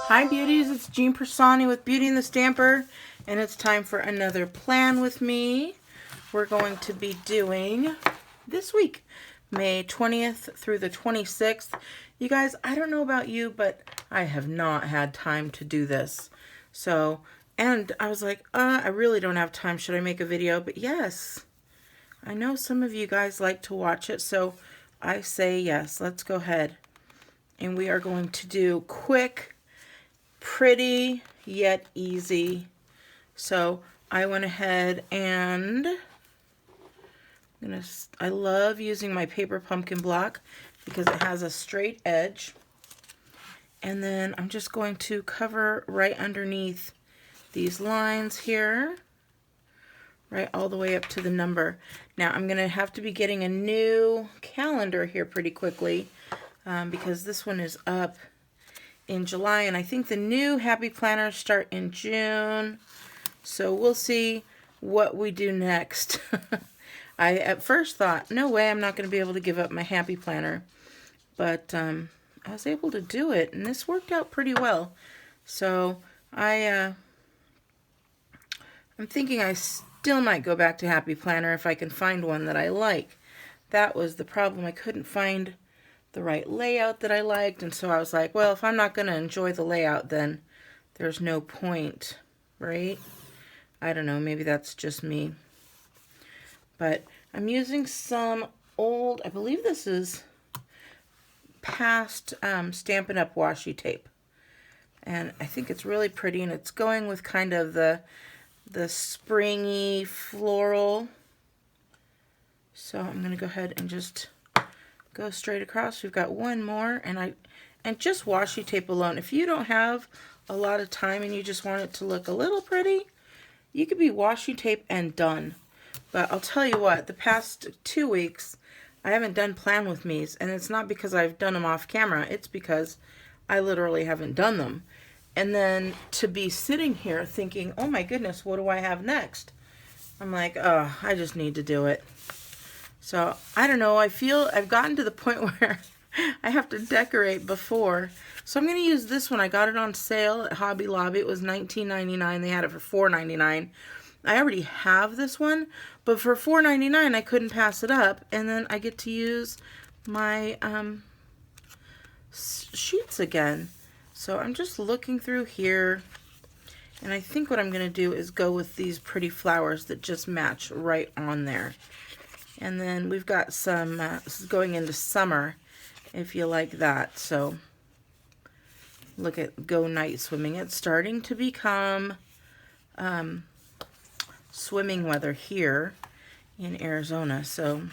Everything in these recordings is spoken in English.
Hi beauties, it's Jean Piersanti with Beauty and the Stamper, and it's time for another plan with me. We're going to be doing this week, May 20th through the 26th. You guys, I don't know about you, but I have not had time to do this. So, and I was like, I really don't have time. Should I make a video? But yes, I know some of you guys like to watch it, so I say yes, let's go ahead. And we are going to do quick, pretty, yet easy. So I went ahead and I love using my paper pumpkin block because it has a straight edge. And then I'm just going to cover right underneath these lines here, right all the way up to the number. Now I'm going to have to be getting a new calendar here pretty quickly because this one is up in July, and I think the new Happy Planners start in June. So we'll see what we do next. I at first thought, no way, I'm not going to be able to give up my Happy Planner. But I was able to do it, and this worked out pretty well. So I'm thinking I still might go back to Happy Planner if I can find one that I like. That was the problem. I couldn't find the right layout that I liked, and so I was like, well, if I'm not going to enjoy the layout, then there's no point, right? I don't know, maybe that's just me. But I'm using some old, I believe this is past Stampin' Up! Washi tape. And I think it's really pretty, and it's going with kind of the springy floral. So I'm going to go ahead and just go straight across. We've got one more, and just washi tape alone. If you don't have a lot of time and you just want it to look a little pretty, you could be washi tape and done. But I'll tell you what, the past 2 weeks I haven't done plan with me's, and it's not because I've done them off camera, it's because I literally haven't done them. And then to be sitting here thinking, oh my goodness, what do I have next? I'm like, oh, I just need to do it. So, I don't know, I feel I've gotten to the point where I have to decorate before. So I'm going to use this one. I got it on sale at Hobby Lobby. It was $19.99. They had it for $4.99. I already have this one, but for $4.99 I couldn't pass it up. And then I get to use my sheets again. So I'm just looking through here. And I think what I'm going to do is go with these pretty flowers that just match right on there. And then we've got some, this is going into summer, if you like that. So, look at Go Night Swimming. It's starting to become swimming weather here in Arizona. So,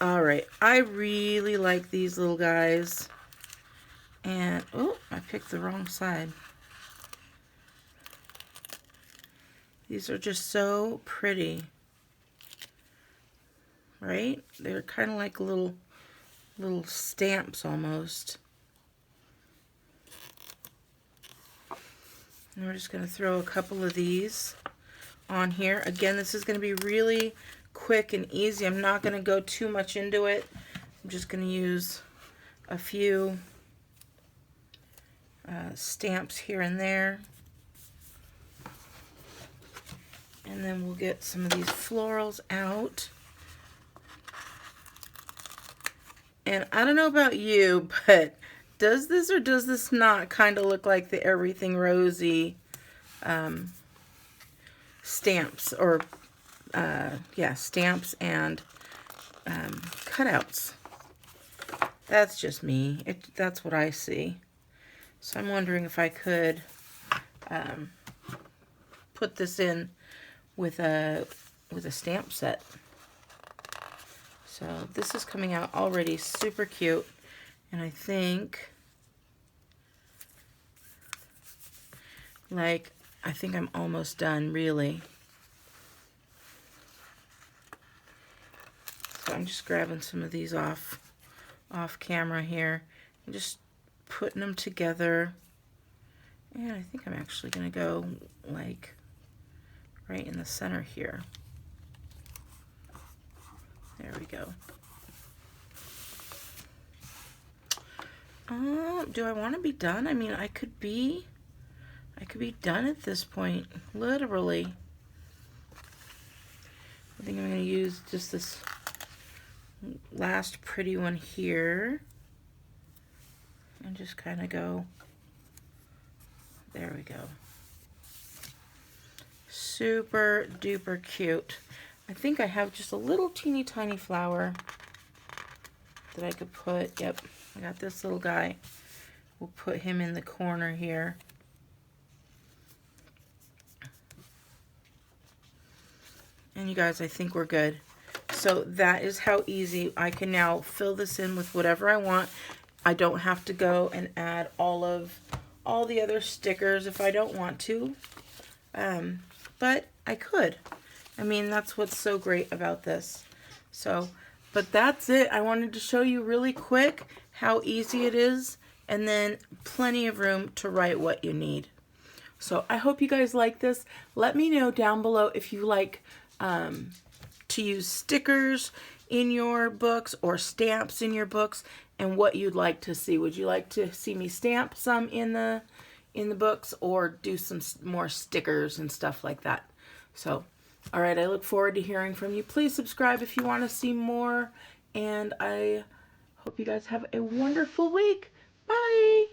alright, I really like these little guys. And, oh, I picked the wrong side. These are just so pretty. Right? They're kind of like little stamps almost. And we're just going to throw a couple of these on here. Again, this is going to be really quick and easy. I'm not going to go too much into it. I'm just going to use a few stamps here and there. And then we'll get some of these florals out. And I don't know about you, but does this or does this not kind of look like the Everything Rosy stamps, or yeah, stamps and cutouts? That's just me. That's what I see. So I'm wondering if I could put this in with a stamp set. So this is coming out already super cute, and I think I'm almost done, really. So I'm just grabbing some of these off camera here and just putting them together. And I think I'm actually going to go like right in the center here. There we go. do I want to be done? I mean, I could be done at this point, literally. I think I'm going to use just this last pretty one here and just kind of go, there we go. Super duper cute. I think I have just a little teeny tiny flower that I could put. Yep, I got this little guy. We'll put him in the corner here. And you guys, I think we're good. So that is how easy I can now fill this in with whatever I want. I don't have to go and add all the other stickers if I don't want to. But I could. I mean, that's what's so great about this. So, but that's it. I wanted to show you really quick how easy it is, and then plenty of room to write what you need. So I hope you guys like this. Let me know down below if you like to use stickers in your books or stamps in your books, and what you'd like to see. Would you like to see me stamp some in the books, or do some more stickers and stuff like that? So, all right, I look forward to hearing from you. Please subscribe if you want to see more, and I hope you guys have a wonderful week. Bye!